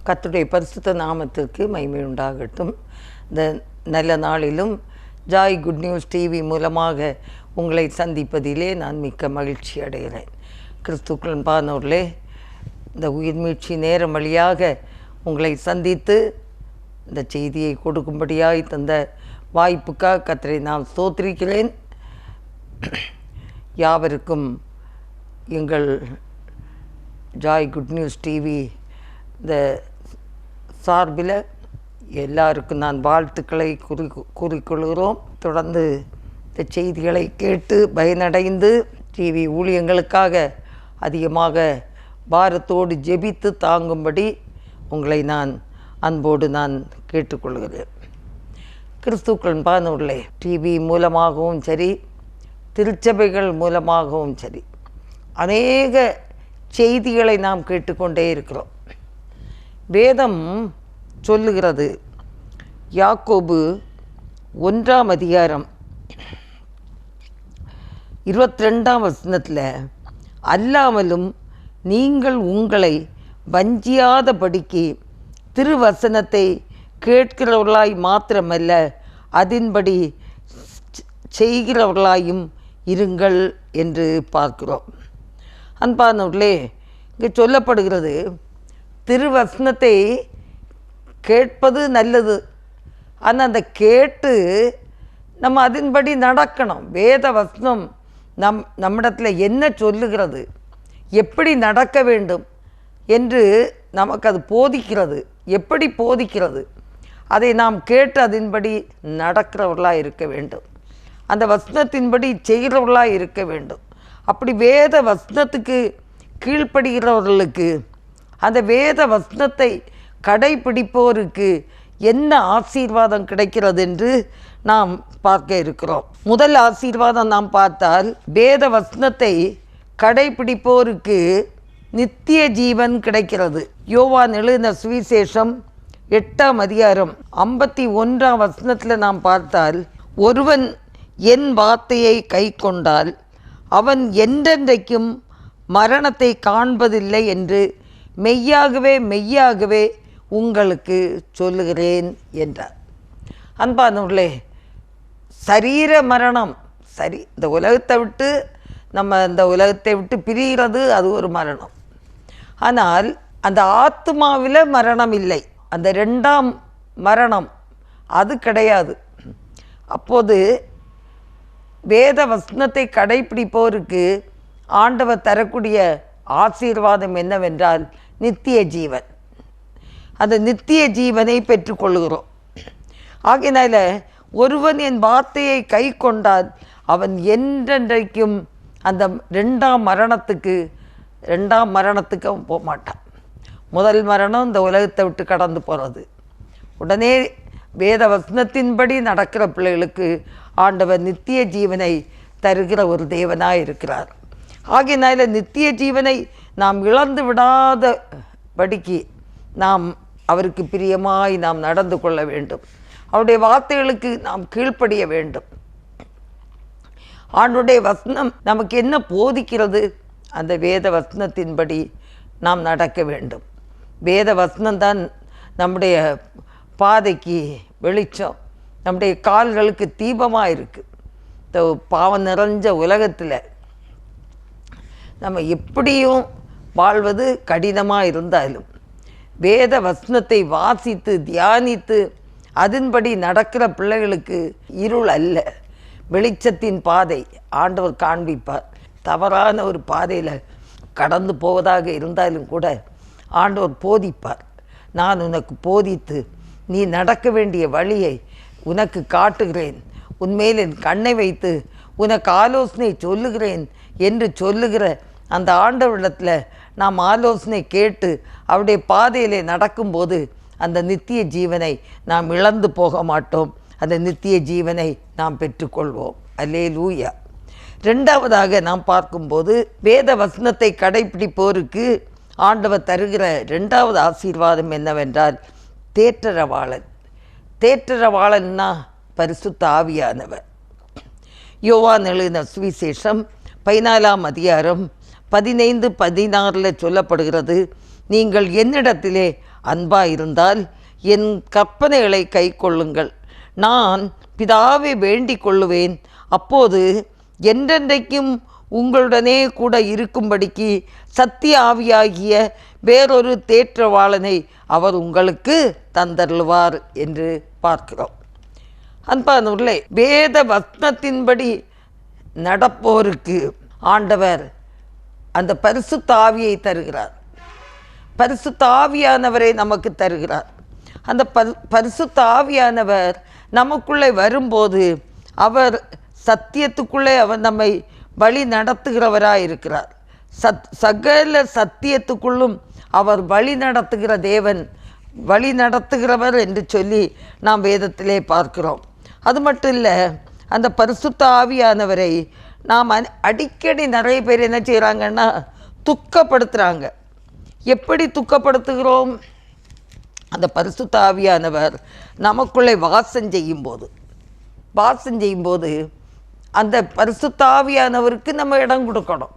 கர்த்தருடைய பரிசுத்த நாமத்திற்கு மகிமை உண்டாகட்டும். இந்த நல்ல நாளிலும் ஜாய் குட் நியூஸ் டிவி மூலமாக உங்களை சந்திப்பதிலே நான் மிக்க மகிழ்ச்சி அடைகிறேன். கிறிஸ்துக்கள் பானோர்களே, இந்த உயிர்மீட்சி நேரம் வழியாக உங்களை சந்தித்து இந்த செய்தியை கொடுக்கும்படியாய் தந்த வாய்ப்புக்காக கர்த்தரை நான் ஸ்தோத்திரிக்கிறேன். யாவருக்கும் எங்கள் ஜாய் குட் நியூஸ் டிவி இந்த சார்பில் எல்லாருக்கும் நான் வாழ்த்துக்களை கூறிக்கொள்கிறோம். தொடர்ந்து இந்த செய்திகளை கேட்டு பயனடைந்து டிவி ஊழியங்களுக்காக அதிகமாக பாரத்தோடு ஜெபித்து தாங்கும்படி உங்களை நான் அன்போடு நான் கேட்டுக்கொள்கிறேன். கிறிஸ்துக்கள் பானூர்களே, டிவி மூலமாகவும் சரி, திருச்சபைகள் மூலமாகவும் சரி, அநேக செய்திகளை நாம் கேட்டுக்கொண்டே இருக்கிறோம். வேதம் சொல்லுகிறது, யாக்கோபு 1 அதிகாரம் 22 வசனத்தில், அல்லாமலும் நீங்கள் உங்களை வஞ்சியாதபடிக்கு திருவசனத்தை கேட்கிறவர்களாய் மாத்திரமல்ல, அதின்படி செய்கிறவர்களாயும் இருங்கள் என்று பார்க்கிறோம். அன்பானவர்களே, இங்கே சொல்லப்படுகிறது, திருவசனத்தை கேட்பது நல்லது, ஆனால் அந்த கேட்டு நம்ம அதன்படி நடக்கணும். வேத வசனம் நம்மிடத்தில் என்ன சொல்லுகிறது, எப்படி நடக்க வேண்டும் என்று நமக்கு அது போதிக்கிறது. எப்படி போதிக்கிறது, அதை நாம் கேட்டு அதன்படி நடக்கிறவர்களாக இருக்க வேண்டும். அந்த வசனத்தின்படி செய்கிறவர்களாக இருக்க வேண்டும். அப்படி வேத வசனத்துக்கு கீழ்ப்படுகிறவர்களுக்கு, அந்த வேத வசனத்தை கடைபிடிப்போருக்கு என்ன ஆசீர்வாதம் கிடைக்கிறது என்று நாம் பார்க்க இருக்கிறோம். முதல் ஆசீர்வாதம் நாம் பார்த்தால், வேத வசனத்தை கடைபிடிப்போருக்கு நித்திய ஜீவன் கிடைக்கிறது. யோவான் எழுதின சுவிசேஷம் 8 அதிகாரம் 51 வசனத்தில் நாம் பார்த்தால், ஒருவன் என் வார்த்தையை கை கொண்டால் அவன் என்றென்றைக்கும் மரணத்தை காண்பதில்லை என்று மெய்யாகவே மெய்யாகவே உங்களுக்கு சொல்லுகிறேன் என்றார். அன்பானவர்களே, சரீர மரணம் சரி, இந்த உலகத்தை விட்டு நம்ம இந்த உலகத்தை விட்டு பிரிகிறது, அது ஒரு மரணம். ஆனால் அந்த ஆத்மாவில் மரணம் இல்லை. அந்த 2ஆம் மரணம் அது கிடையாது. அப்போது வேத வசனத்தை கடைப்பிடிப்போருக்கு ஆண்டவர் தரக்கூடிய ஆசீர்வாதம் என்னவென்றால் நித்திய ஜீவன். அந்த நித்திய ஜீவனை பெற்றுக்கொள்கிறோம். ஆகையினால ஒருவன் என் வார்த்தையை கை கொண்டால் அவன் என்றென்றைக்கும் அந்த 2ஆம் மரணத்துக்கு அவன் போக மாட்டான். முதல் மரணம் இந்த உலகத்தை விட்டு கடந்து போகிறது. உடனே வேத வசனத்தின்படி நடக்கிற பிள்ளைகளுக்கு ஆண்டவர் நித்திய ஜீவனை தருகிற ஒரு தேவனாய் இருக்கிறார். ஆகையினால நித்திய ஜீவனை நாம் இழந்து விடாதபடிக்கு நாம் அவருக்கு பிரியமாய் நாம் நடந்து கொள்ள வேண்டும். அவருடைய வார்த்தைகளுக்கு நாம் கீழ்ப்படிய வேண்டும். ஆண்டவருடைய வசனம் நமக்கு என்ன போதிக்கிறது, அந்த வேத வசனத்தின்படி நாம் நடக்க வேண்டும். வேத வசனம்தான் நம்முடைய பாதைக்கு வெளிச்சம், நம்முடைய கால்களுக்கு தீபமாக இருக்குது. இந்த பாவம் நிறைஞ்ச உலகத்தில் நம்ம எப்படியும் வாழ்வது கடினமாக இருந்தாலும் வேத வசனத்தை வாசித்து தியானித்து அதன்படி நடக்கிற பிள்ளைகளுக்கு இருள் அல்ல, வெளிச்சத்தின் பாதை ஆண்டவர் காண்பிப்பார். தவறான ஒரு பாதையில் கடந்து போவதாக இருந்தாலும் கூட ஆண்டவர் போதிப்பார். நான் உனக்கு போதித்து நீ நடக்க வேண்டிய வழியை உனக்கு காட்டுகிறேன், உன்மேல் என் கண்ணை வைத்து உனக்கு ஆலோசனை சொல்லுகிறேன் என்று சொல்லுகிற அந்த ஆண்டவரிடத்தில் நாம் ஆலோசனை கேட்டு அவருடைய பாதையிலே நடக்கும்போது அந்த நித்திய ஜீவனை நாம் இழந்து போக மாட்டோம். அந்த நித்திய ஜீவனை நாம் பெற்றுக்கொள்வோம். அல்லேலூயா. 2ஆவதாக நாம் பார்க்கும்போது, வேத வசனத்தை கடைப்பிடிப்போருக்கு ஆண்டவர் தருகிற 2ஆவது ஆசீர்வாதம் என்னவென்றால் தேற்றரவாளன். தேற்றரவாளன்னா பரிசுத்த ஆவியானவர். யோவான் எழுதின சுவிசேஷம் 14 அதிகாரம் 15-16 சொல்லப்படுகிறது, நீங்கள் என்னிடத்திலே அன்பாயிருந்தால் என் கற்பனைகளை கை கொள்ளுங்கள். நான் பிதாவை வேண்டிக் கொள்ளுவேன், அப்போது என்றென்றைக்கும் உங்களுடனே கூட இருக்கும்படிக்கு சத்திய ஆவியாகிய வேறொரு தேற்றவாளனை அவர் உங்களுக்கு தந்தருள்வார் என்று பார்க்கிறோம். அன்பானவர்களே, வேத வசனத்தின்படி நடப்போருக்கு ஆண்டவர் அந்த பரிசுத்த ஆவியை தருகிறார். பரிசுத்த ஆவியானவரை நமக்கு தருகிறார். அந்த பரிசுத்த ஆவியானவர் நமக்குள்ளே வரும்போது அவர் சத்தியத்துக்குள்ளே அவர் நம்மை வழி நடத்துகிறவராக இருக்கிறார். சகல சத்தியத்துக்குள்ளும் அவர் வழி நடத்துகிற தேவன், வழி நடத்துகிறவர் என்று சொல்லி நாம் வேதத்திலே பார்க்கிறோம். அது மட்டும் இல்லை, அந்த பரிசுத்த ஆவியானவரை நாம் அடிக்கடி நிறைய பேர் என்ன செய்கிறாங்கன்னா துக்கப்படுத்துகிறாங்க. எப்படி துக்கப்படுத்துகிறோம்? அந்த பரிசுத்த ஆவியானவர் நமக்குள்ளே வாசம் செய்யும்போது அந்த பரிசுத்த ஆவியானவருக்கு நம்ம இடம் கொடுக்கணும்.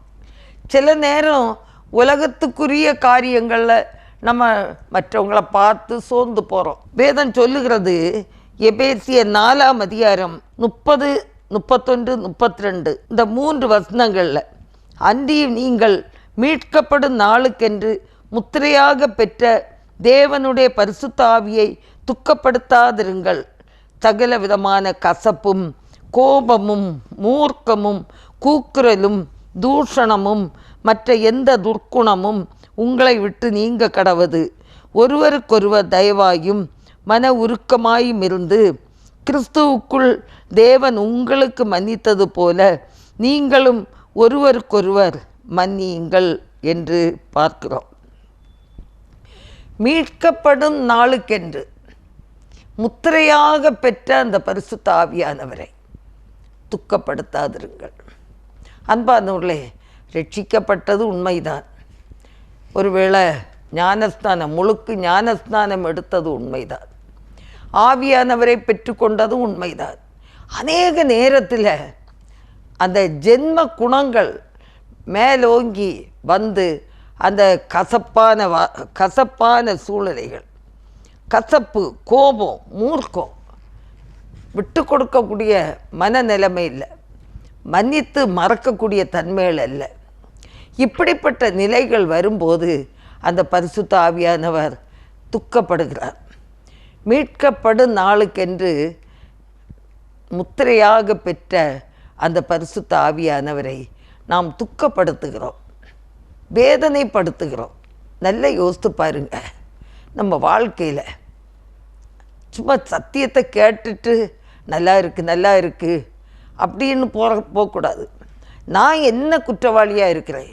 சில நேரம் உலகத்துக்குரிய காரியங்களில் நம்ம மற்றவங்களை பார்த்து சோர்ந்து போகிறோம். வேதம் சொல்லுகிறது, எபேசியர் 4ஆம் அதிகாரம் 30, 31, 32 இந்த 3 வசனங்களில், அன்றியும் நீங்கள் மீட்கப்படும் நாளுக்கென்று முத்திரையாக பெற்ற தேவனுடைய பரிசுத்த ஆவியை துக்கப்படுத்தாதிருங்கள். சகல விதமான கசப்பும் கோபமும் மூர்க்கமும் கூக்குரலும் தூஷணமும் மற்ற எந்த துர்க்குணமும் உங்களை விட்டு நீங்க கடவது. ஒருவருக்கொருவர் தயவாயும் மன உருக்கமாயும் இருந்து கிறிஸ்துவுக்குள் தேவன் உங்களுக்கு மன்னித்தது போல நீங்களும் ஒருவருக்கொருவர் மன்னியுங்கள் என்று பார்க்கிறோம். மீட்கப்படும் நாளுக்கென்று முத்திரையாக பெற்ற அந்த பரிசுத்த ஆவியானவரை துக்கப்படுத்தாதிருங்கள். அன்பானவர்களே, ரட்சிக்கப்பட்டது உண்மைதான். ஒருவேளை ஞானஸ்நானம், முழுக்கு ஞானஸ்நானம் எடுத்தது உண்மைதான். ஆவியானவரை பெற்றுக்கொண்டது உண்மைதான். அநேக நேரத்தில் அந்த ஜென்ம குணங்கள் மேலோங்கி வந்து அந்த கசப்பான சூழ்நிலைகள், கசப்பு, கோபம், மூர்க்கம், விட்டு கொடுக்கக்கூடிய மனநிலைமை இல்லை, மன்னித்து மறக்கக்கூடிய தன்மைகள் அல்ல. இப்படிப்பட்ட நிலைகள் வரும்போது அந்த பரிசுத்த ஆவியானவர் துக்கப்படுகிறார். மீட்கப்படும் நாளுக்கென்று முத்திரையாக பெற்ற அந்த பரிசுத்த ஆவியானவரை நாம் துக்கப்படுத்துகிறோம், வேதனைப்படுத்துகிறோம். நல்லா யோசித்து பாருங்க. நம்ம வாழ்க்கையில் சும்மா சத்தியத்தை கேட்டுட்டு நல்லா இருக்குது அப்படின்னு போகக்கூடாது. நான் என்ன குற்றவாளியாக இருக்கிறேன்,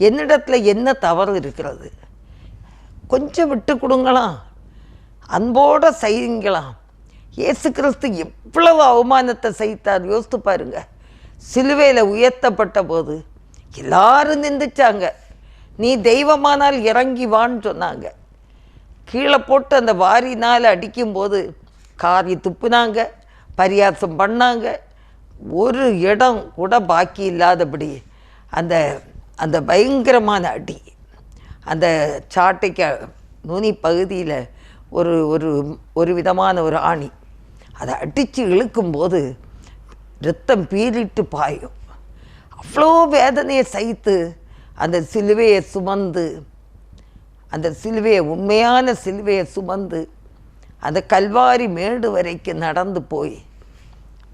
என்னிடத்தில் என்ன தவறு இருக்கிறது, கொஞ்சம் விட்டு கொடுங்களாம், அன்போடு செய்யுங்களாம். இயேசு கிறிஸ்து எவ்வளவு அவமானத்தை சகித்தார் யோசித்து பாருங்க. சிலுவையில் உயர்த்தப்பட்ட போது எல்லாரும் நிந்திச்சாங்க. நீ தெய்வமானால் இறங்கி வான்னு சொன்னாங்க. கீழே போட்டு அந்த வாரினால் அடிக்கும்போது காரி துப்புனாங்க, பரியாசம் பண்ணாங்க. ஒரு இடம் கூட பாக்கி இல்லாதபடி அந்த அந்த பயங்கரமான அடி, அந்த சாட்டைக்கு நுனி பகுதியில் ஒரு ஒரு ஒரு விதமான ஒரு ஆணி, அதை அடித்து இழுக்கும்போது இரத்தம் பீறிட்டு பாயும். அவ்வளோ வேதனையை சகித்து அந்த சிலுவையை சுமந்து, அந்த சிலுவையை, உண்மையான சிலுவையை சுமந்து அந்த கல்வாரி மேடு வரைக்கும் நடந்து போய்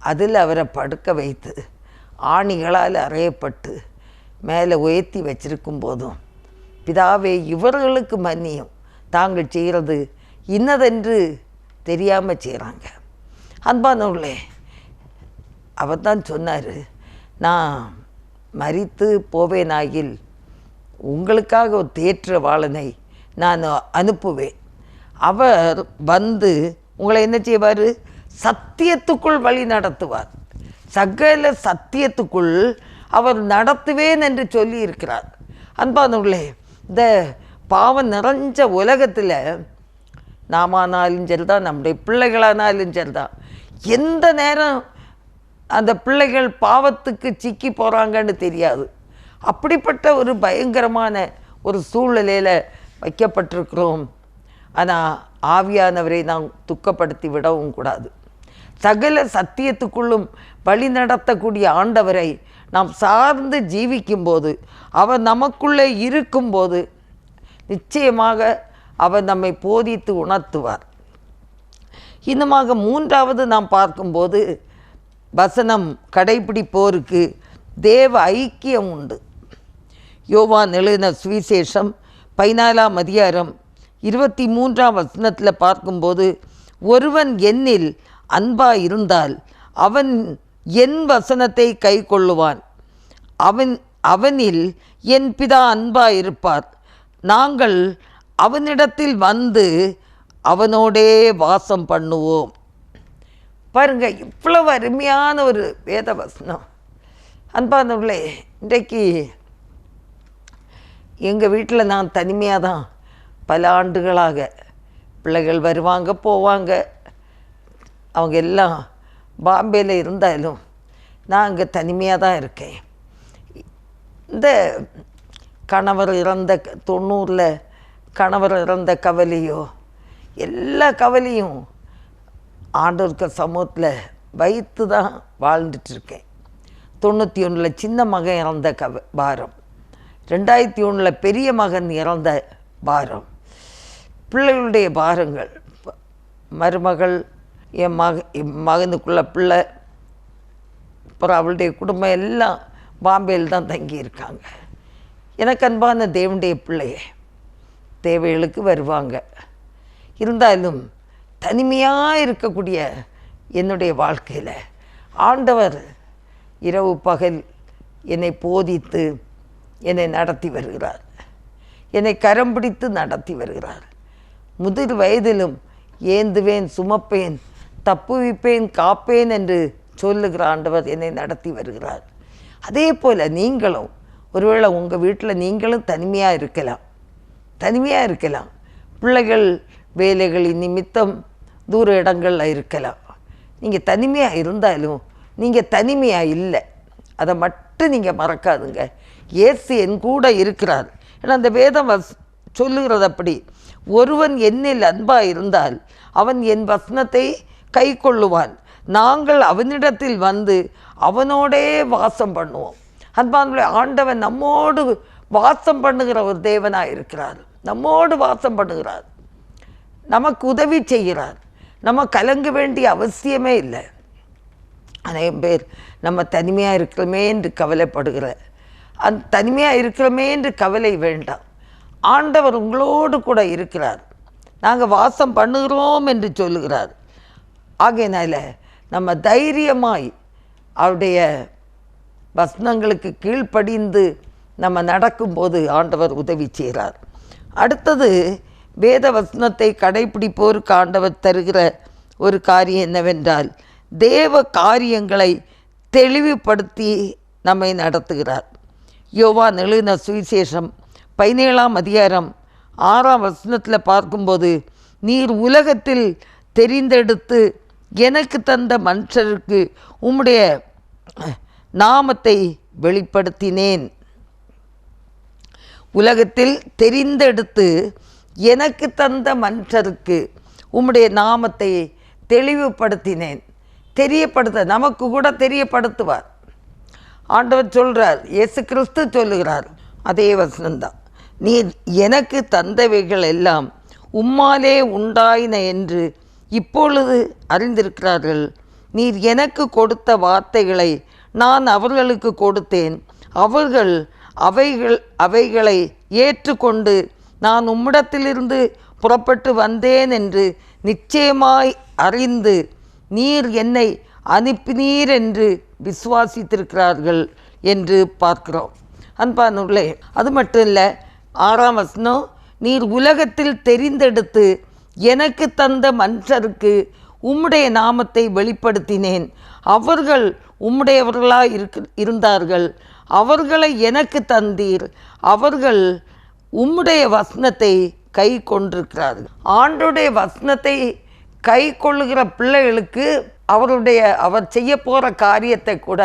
அதில் அவரை படுக்க வைத்து ஆணிகளால் அறையப்பட்டு மேலே உயர்த்தி வச்சிருக்கும் போதும், பிதாவே இவர்களுக்கு மன்னியும், தாங்கள் செய்கிறது இன்னதென்று தெரியாமல் செய்கிறாங்க. அன்பானவர்களே, அவர் தான் சொன்னார், நான் மரித்து போவேனாகில் உங்களுக்காக ஒரு தேற்றவாளனை நான் அனுப்புவேன். அவர் வந்து உங்களை என்ன செய்வார்? சத்தியத்துக்குள் வழி நடத்துவார். சகல சத்தியத்துக்குள் அவர் நடத்துவேன் என்று சொல்லி இருக்கிறார். அன்பானவர்களே, இந்த பாவம் நிறைஞ்ச உலகத்தில் நாமானாலும் சரிதான், நம்முடைய பிள்ளைகளானாலும் சரிதான், எந்த நேரம் அந்த பிள்ளைகள் பாவத்துக்கு சிக்கி போகிறாங்கன்னு தெரியாது. அப்படிப்பட்ட ஒரு பயங்கரமான ஒரு சூழ்நிலையில் வைக்கப்பட்டிருக்கிறோம். ஆனால் ஆவியானவரை நாம் துக்கப்படுத்தி விடவும் கூடாது. சகல சத்தியத்துக்குள்ளும் வழி நடத்தக்கூடிய ஆண்டவரை நாம் சார்ந்து ஜீவிக்கும்போது, அவர் நமக்குள்ளே இருக்கும்போது நிச்சயமாக அவர் நம்மை போதித்து உணர்த்துவார். இன்னுமாக மூன்றாவது நாம் பார்க்கும்போது, வசனம் கடைபிடிப்போருக்கு தேவ ஐக்கியம் உண்டு. யோவான் எழுதின சுவிசேஷம் 14ஆம் அதிகாரம் 23ஆம் வசனத்தில் பார்க்கும்போது, ஒருவன் என்னில் அன்பாய் இருந்தால் அவன் என் வசனத்தை கை கொள்ளுவான், அவனில் என் பிதா அன்பாய் இருப்பார், நாங்கள் அவனிடத்தில் வந்து அவனோடே வாசம் பண்ணுவோம். பாருங்க, இவ்வளவு அருமையான ஒரு வேத வசனம். அன்பானவர்களே, இன்றைக்கு எங்கள் வீட்டில் நான் தனிமையாக தான் பல ஆண்டுகளாக, பிள்ளைகள் வருவாங்க போவாங்க, அவங்க எல்லாம் பாம்பேயில் இருந்தாலும் நான் அங்கே தனிமையாக தான் இருக்கேன். இந்த கணவர் இறந்த 90 கணவர் இறந்த கவலையோ, எல்லா கவலையும் ஆண்டவருக்கு சமூகத்தில் வைத்து தான் வாழ்ந்துட்டுருக்கேன். 91 சின்ன மகன் இறந்த பாரம், 2001 பெரிய மகன் இறந்த பாரம், பிள்ளைகளுடைய பாரங்கள், மருமகள், என் மகனுக்குள்ள பிள்ளை, அப்புறம் அவளுடைய குடும்பம் எல்லாம் பாம்பேயில் தான் தங்கியிருக்காங்க. எனக்கு அன்பான தேவனுடைய பிள்ளைய தேவைகளுக்கு வருவாங்க. இருந்தாலும் தனிமையாக இருக்கக்கூடிய என்னுடைய வாழ்க்கையில் ஆண்டவர் இரவு பகல் என்னை போதித்து என்னை நடத்தி வருகிறார், என்னை கரம் பிடித்து நடத்தி வருகிறார். முதிர் வயதிலும் ஏந்துவேன், சுமப்பேன், தப்புவிப்பேன், காப்பேன் என்று சொல்லுகிற ஆண்டவர் என்னை நடத்தி வருகிறார். அதே போல் நீங்களும் ஒருவேளை உங்கள் வீட்டில் நீங்களும் தனிமையாக இருக்கலாம். பிள்ளைகள் வேலைகளின் நிமித்தம் தூர இடங்களில் இருக்கலாம். நீங்கள் தனிமையாக இருந்தாலும் நீங்கள் தனிமையாக இல்லை, அதை மட்டும் நீங்கள் மறக்காதுங்க. இயேசு என் கூட இருக்கிறார். ஏன்னா அந்த வேதம் சொல்லுகிறது அப்படி, ஒருவன் என்னில் அன்பாக இருந்தால் அவன் என் வசனத்தை கை கொள்ளுவான், நாங்கள் அவனிடத்தில் வந்து அவனோடே வாசம் பண்ணுவோம். அன்பானவர்களே, ஆண்டவன் நம்மோடு வாசம் பண்ணுகிற ஒரு தேவனாக இருக்கிறார். நம்மோடு வாசம் பண்ணுகிறார், நமக்கு உதவி செய்கிறார். நம்ம கலங்க வேண்டிய அவசியமே இல்லை. அநேகம் பேர் நம்ம தனிமையாக இருக்கிறோமே என்று கவலைப்படுகிற, தனிமையாக இருக்கிறோமே என்று கவலை வேண்டாம். ஆண்டவர் உங்களோடு கூட இருக்கிறார், நாங்கள் வாசம் பண்ணுகிறோம் என்று சொல்லுகிறார். ஆகையினால நம்ம தைரியமாய் அவருடைய வசனங்களுக்கு கீழ்ப்படிந்து நம்ம நடக்கும்போது ஆண்டவர் உதவி செய்கிறார். அடுத்தது, வேத வசனத்தை கடைப்பிடிப்போருக்கு ஆண்டவர் தருகிற ஒரு காரியம் என்னவென்றால், தேவ காரியங்களை தெளிவுபடுத்தி நம்மை நடத்துகிறார். யோவான் எழுதின சுவிசேஷம் 17ஆம் அதிகாரம் 6ஆம் வசனத்தில் பார்க்கும்போது, நீர் உலகத்தில் தெரிந்தெடுத்து எனக்கு தந்த மனுஷருக்கு உம்முடைய நாமத்தை வெளிப்படுத்தினேன். உலகத்தில் தெரிந்தெடுத்து எனக்கு தந்த மனுஷருக்கு உம்முடைய நாமத்தை தெளிவுபடுத்தினேன். நமக்கு கூட தெரியப்படுத்துவார். ஆண்டவர் சொல்கிறார், இயேசு கிறிஸ்து சொல்லுகிறார், அதே வசனம்தான், நீர் எனக்கு தந்தவைகள் எல்லாம் உம்மாலே உண்டாயின என்று இப்பொழுது அறிந்திருக்கிறார்கள். நீர் எனக்கு கொடுத்த வார்த்தைகளை நான் அவர்களுக்கு கொடுத்தேன், அவர்கள் அவைகளை ஏற்றுக்கொண்டு நான் உம்மிடத்திலிருந்து புறப்பட்டு வந்தேன் என்று நிச்சயமாய் அறிந்து நீர் என்னை அனுப்பினீர் என்று விசுவாசித்திருக்கிறார்கள் என்று பார்க்கிறோம். அன்பானவர்களே, அது மட்டும் இல்லை, 6ஆம் வசனம், நீர் உலகத்தில் தெரிந்தெடுத்து எனக்கு தந்த மனுஷருக்கு உம்முடைய நாமத்தை வெளிப்படுத்தினேன், அவர்கள் உம்முடையவர்களாய் இருந்தார்கள், அவர்களை எனக்கு தந்தீர், அவர்கள் உம்முடைய வசனத்தை கை கொண்டிருக்கிறார்கள். ஆண்டுடைய வசனத்தை கை கொள்ளுகிற பிள்ளைகளுக்கு அவர் செய்ய போகிற காரியத்தை கூட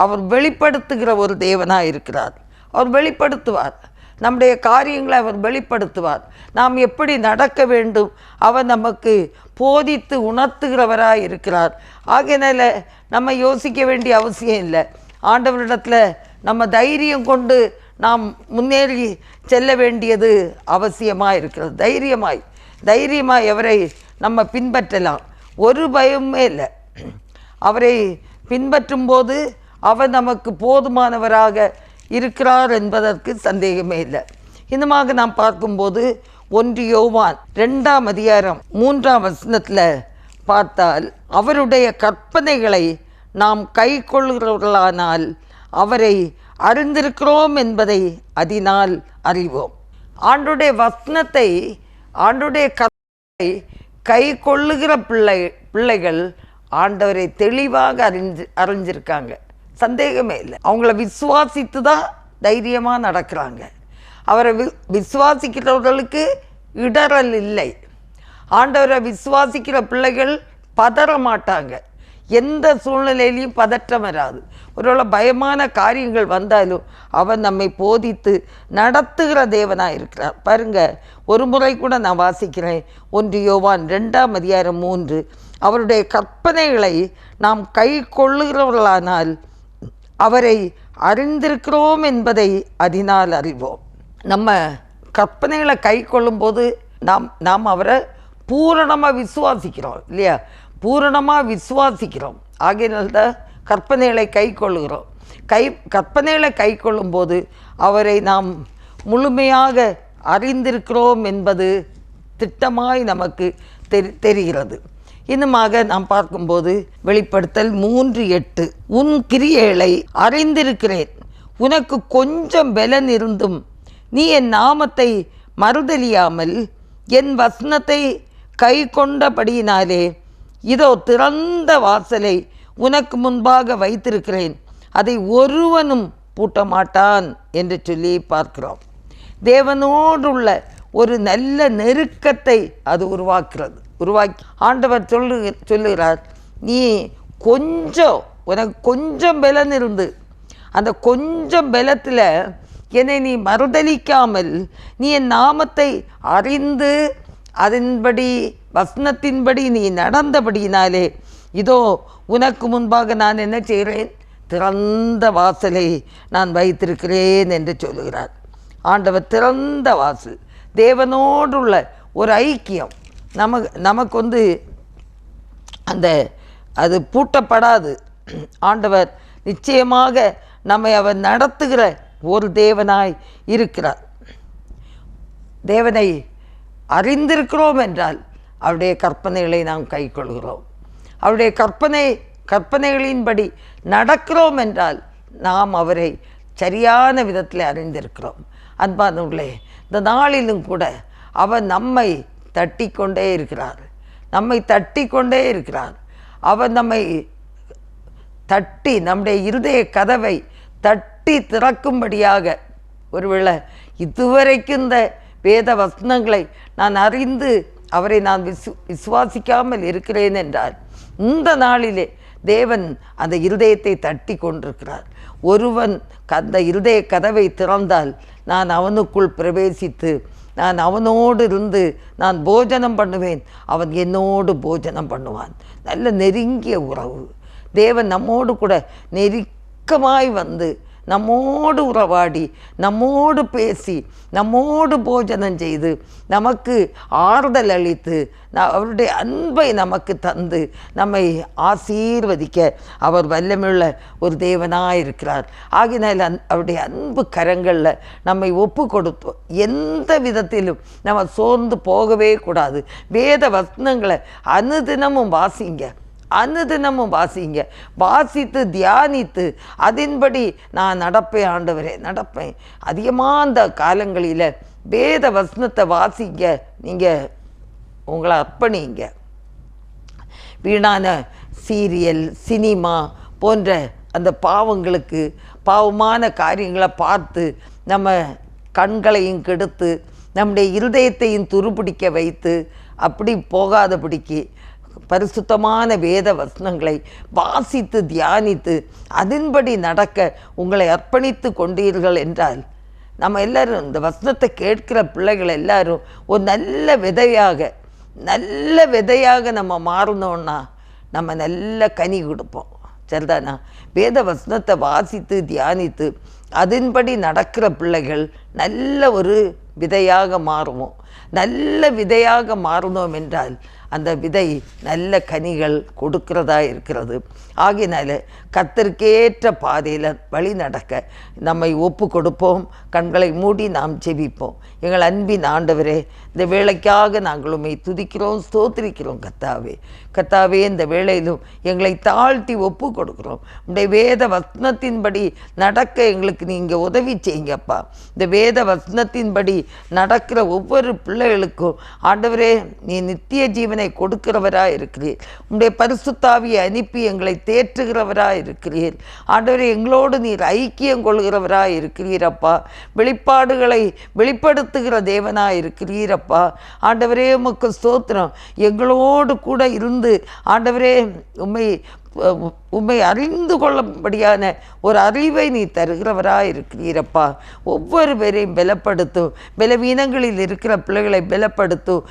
அவர் வெளிப்படுத்துகிற ஒரு தேவனாக இருக்கிறார். அவர் வெளிப்படுத்துவார். நம்முடைய காரியங்களை அவர் வெளிப்படுத்துவார். நாம் எப்படி நடக்க வேண்டும் அவர் நமக்கு போதித்து உணர்த்துகிறவராக இருக்கிறார். ஆகையினால நம்ம யோசிக்க வேண்டிய அவசியம் இல்லை. ஆண்டவரிடத்தில் நம்ம தைரியம் கொண்டு நாம் முன்னேறி செல்ல வேண்டியது அவசியமாக இருக்கிறது. தைரியமாய் அவரை நம்ம பின்பற்றலாம். ஒரு பயமே இல்லை. அவரை பின்பற்றும் போது அவர் நமக்கு போதுமானவராக இருக்கிறார் என்பதற்கு சந்தேகமே இல்லை. இன்னுமாக நாம் பார்க்கும்போது 1 யோவான் 2ஆம் அதிகாரம் 3ஆம் வசனத்தில் பார்த்தால், அவருடைய கற்பனைகளை நாம் கை கொள்கிறவர்களானால் அவரை அறிந்திருக்கிறோம் என்பதை அதனால் அறிவோம். ஆண்டுடைய வசனத்தை, ஆண்டுடைய கற்பனை கை கொள்ளுகிற பிள்ளைகள் ஆண்டவரை தெளிவாக அறிஞ்சிருக்காங்க. சந்தேகமே இல்லை. அவங்கள விசுவாசித்து தான் தைரியமாக நடக்கிறாங்க. அவரை விசுவாசிக்கிறவர்களுக்கு இடரல் இல்லை. ஆண்டவரை விசுவாசிக்கிற பிள்ளைகள் பதற மாட்டாங்க. எந்த சூழ்நிலையிலையும் பதற்றம் வராது. ஒருவேளை பயமான காரியங்கள் வந்தாலும் அவர் நம்மை போதித்து நடத்துகிற தேவனாக இருக்கிறார். பாருங்கள், ஒரு முறை கூட நான் வாசிக்கிறேன். 1 யோவான் 2ஆம் அதிகாரம் 3, அவருடைய கற்பனைகளை நாம் கை கொள்ளுகிறவர்களானால் அவரை அறிந்திருக்கிறோம் என்பதை அதனால் அறிவோம். நம்ம கற்பனைகளை கை கொள்ளும்போது நாம் அவரை பூரணமாக விசுவாசிக்கிறோம் இல்லையா? பூரணமாக விசுவாசிக்கிறோம். ஆகையினால்தான் கற்பனைகளை கை கொள்ளுகிறோம். கற்பனைகளை கை கொள்ளும்போது அவரை நாம் முழுமையாக அறிந்திருக்கிறோம் என்பது திட்டமாய் நமக்கு தெரிகிறது. இன்னுமாக நாம் பார்க்கும்போது வெளிப்படுத்தல் 3:8, உன் கிரியைகளை அறிந்திருக்கிறேன், உனக்கு கொஞ்சம் பலன் இருந்தும் நீ என் நாமத்தை மறுதலியாமல் என் வசனத்தை கை கொண்டபடியினாலே இதோ திறந்த வாசலை உனக்கு முன்பாக வைத்திருக்கிறேன், அதை ஒருவனும் பூட்ட மாட்டான் என்று சொல்லி பார்க்கிறோம். தேவனோடுள்ள ஒரு நல்ல நெருக்கத்தை அது உருவாக்கி ஆண்டவர் சொல்லுகிறார், நீ உனக்கு கொஞ்சம் பலன் இருந்து அந்த கொஞ்சம் பலத்தில் என்னை நீ மறுதலிக்காமல் நீ என் நாமத்தை அறிந்து அதன்படி வசனத்தின்படி நீ நடந்தபடியினாலே இதோ உனக்கு முன்பாக நான் என்ன செய்கிறேன், திறந்த வாசலை நான் வைத்திருக்கிறேன் என்று சொல்லுகிறார். ஆண்டவர் திறந்த வாசல், தேவனோடுள்ள ஒரு ஐக்கியம் நமக்கு அது பூட்டப்படாது. ஆண்டவர் நிச்சயமாக நம்மை அவர் நடத்துகிற ஒரு தேவனாய் இருக்கிறார். தேவனை அறிந்திருக்கிறோம் என்றால் அவருடைய கற்பனைகளை நாம் கை கொள்கிறோம். அவருடைய கற்பனைகளின்படி நடக்கிறோம் என்றால் நாம் அவரை சரியான விதத்தில் அறிந்திருக்கிறோம். அன்பானவர்களே, இந்த நாளிலும் கூட அவர் நம்மை தட்டி கொண்டே இருக்கிறார். அவர் நம்மை தட்டி நம்முடைய இருதய கதவை தட்டி திறக்கும்படியாக, ஒருவேளை இதுவரைக்கும் இந்த வேத வசனங்களை நான் அறிந்து அவரை நான் விசுவாசிக்காமல் இருக்கிறேன் என்றால் இந்த நாளிலே தேவன் அந்த இருதயத்தை தட்டி கொண்டிருக்கிறார். ஒருவன் அந்த இருதய கதவை திறந்தால் நான் அவனுக்குள் பிரவேசித்து நான் அவனோடு இருந்து நான் போஜனம் பண்ணுவேன், அவன் என்னோடு போஜனம் பண்ணுவான். நல்ல நெருங்கிய உறவு. தேவன் நம்மோடு கூட நெருக்கமாய் வந்து நம்மோடு உறவாடி நம்மோடு பேசி நம்மோடு போஜனம் செய்து நமக்கு ஆறுதல் அளித்து அவருடைய அன்பை நமக்கு தந்து நம்மை ஆசீர்வதிக்க அவர் வல்லமையுள்ள ஒரு தேவனாக இருக்கிறார். ஆகினால் அவருடைய அன்பு கரங்களில் நம்மை ஒப்பு கொடுத்தோம். எந்த விதத்திலும் நம்ம சோர்ந்து போகவே கூடாது. வேத வசனங்களை அனுதினமும் வாசித்து தியானித்து அதன்படி நான் நடப்பேன். ஆண்டவரே நடப்பேன். அதிகமாக அந்த காலங்களில் வேத வசனத்தை வாசிங்க. நீங்கள் உங்களை அர்ப்பணிங்க. வீணான சீரியல், சினிமா போன்ற அந்த பாவமான காரியங்களை பார்த்து நம்ம கண்களையும் கெடுத்து நம்முடைய இருதயத்தையும் துருப்பிடிக்க வைத்து அப்படி போகாதபடிக்கு பரிசுத்தமான வேத வசனங்களை வாசித்து தியானித்து அதன்படி நடக்க உங்களை அர்ப்பணித்து கொண்டீர்கள் என்றால் நம்ம எல்லாரும் இந்த வசனத்தை கேட்கிற பிள்ளைகள் எல்லாரும் ஒரு நல்ல விதையாக நம்ம மாறணும்னா நம்ம நல்ல கனி கொடுப்போம். சரிதானா? வேத வசனத்தை வாசித்து தியானித்து அதன்படி நடக்கிற பிள்ளைகள் நல்ல ஒரு விதையாக மாறுவோம். நல்ல விதையாக மாறினோம் என்றால் அந்த விதை நல்ல கனிகள் கொடுக்கிறதா இருக்கிறது. ஆகினால கர்த்தருக்கேற்ற பாதையில் வழி நடக்க நம்மை ஒப்பு கொடுப்போம். கண்களை மூடி நாம் ஜெபிப்போம். எங்கள் அன்பின் ஆண்டவரே, இந்த வேளைக்காக நாங்கள் உம்மை துதிக்கிறோம், ஸ்தோத்திரிக்கிறோம். கர்த்தாவே இந்த வேளையிலும் எங்களை தாழ்த்தி ஒப்பு கொடுக்குறோம். உடைய வேத வசனத்தின்படி நடக்க எங்களுக்கு நீங்கள் உதவி செய்யுங்கப்பா. இந்த வேத வசனத்தின்படி நடக்கிற ஒவ்வொரு பிள்ளைகளுக்கும் ஆண்டவரே, நீ நித்திய ஜீவனை கொடுக்கிறவராக இருக்கிறீர். உடைய பரிசுத்தாவியை அனுப்பி எங்களை தேற்றுகிறவராக இருக்கிறீர். ஆண்டவரே, எங்களோடு நீர் ஐக்கியம் கொள்கிறவராக இருக்கிறீரப்பா. வெளிப்பாடுகளை வெளிப்படுத்துகிற தேவனாக இருக்கிறீரப்பா. ஆண்டவரே, உமக்கு ஸ்தோத்திரம். எங்களோடு கூட இருந்து ஆண்டவரே உம்மை அறிந்து கொள்ளும்படியான ஒரு அறிவை நீ தருகிறவராக இருக்கிறீரப்பா. ஒவ்வொரு பேரையும் பலப்படுத்தும். பலவீனங்களில் இருக்கிற பிள்ளைகளை பலப்படுத்தும்.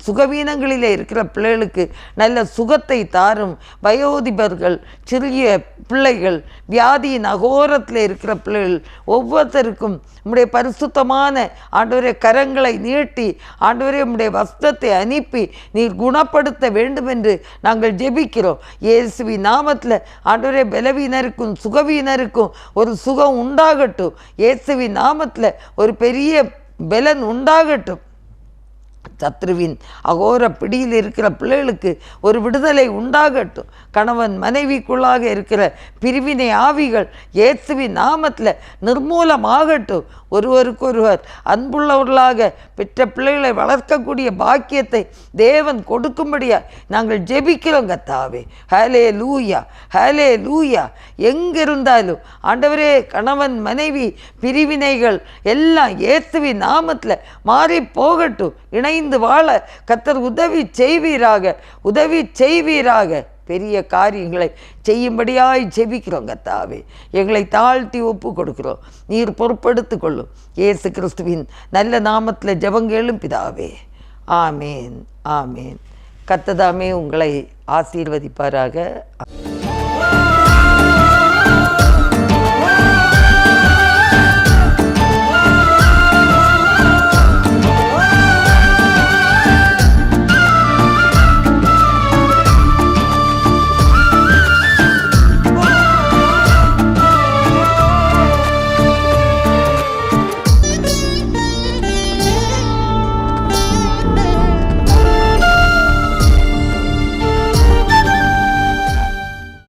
சுகவீனங்களில் இருக்கிற பிள்ளைகளுக்கு நல்ல சுகத்தை தாரும். வயோதிபர்கள், சிறிய பிள்ளைகள், வியாதியின் அகோரத்தில் இருக்கிற பிள்ளைகள் ஒவ்வொருத்தருக்கும் உம்முடைய பரிசுத்தமான ஆண்டவரே கரங்களை நீட்டி ஆண்டவரே உம்முடைய வஸ்திரத்தை அனுப்பி நீர் குணப்படுத்த வேண்டும் என்று நாங்கள் ஜெபிக்கிறோம். இயேசுவின் நாமத்தில் ஆண்டவரே பலவீனருக்கும் சுகவீனருக்கும் ஒரு சுகம் உண்டாகட்டும். இயேசுவின் நாமத்தில் ஒரு பெரிய பலன் உண்டாகட்டும். சத்ருவின் அகோர பிடியில் இருக்கிற பிள்ளைகளுக்கு ஒரு விடுதலை உண்டாகட்டும். கணவன் மனைவிக்குள்ளாக இருக்கிற பிரிவினை ஆவிகள் இயேசுவின் நாமத்தில் நிர்மூலமாகட்டும். ஒருவருக்கொருவர் அன்புள்ளவர்களாக பெற்ற பிள்ளைகளை வளர்க்கக்கூடிய பாக்கியத்தை தேவன் கொடுக்கும்படியாக நாங்கள் ஜெபிக்கிறோம். கர்த்தாவே, ஹலே லூயா, ஹலே லூயா. எங்கிருந்தாலும் ஆண்டவரே, கணவன் மனைவி பிரிவினைகள் எல்லாம் இயேசுவின் நாமத்தில் மாறி போகட்டும். இணைந்து வாழ கர்த்தர் உதவி செய்வீராக. பெரிய காரியங்களை செய்யும்படியாய் ஜெபிக்கிறோம். கர்த்தாவே, எங்களை தாழ்த்தி ஒப்பு கொடுக்கிறோம். நீர் பொறுப்படுத்தி கொள்ளும். இயேசு கிறிஸ்துவின் நல்ல நாமத்தில் ஜெபங்களும் பிதாவே. ஆமேன், ஆமேன். கர்த்தர் தாமே உங்களை ஆசீர்வதிப்பாராக.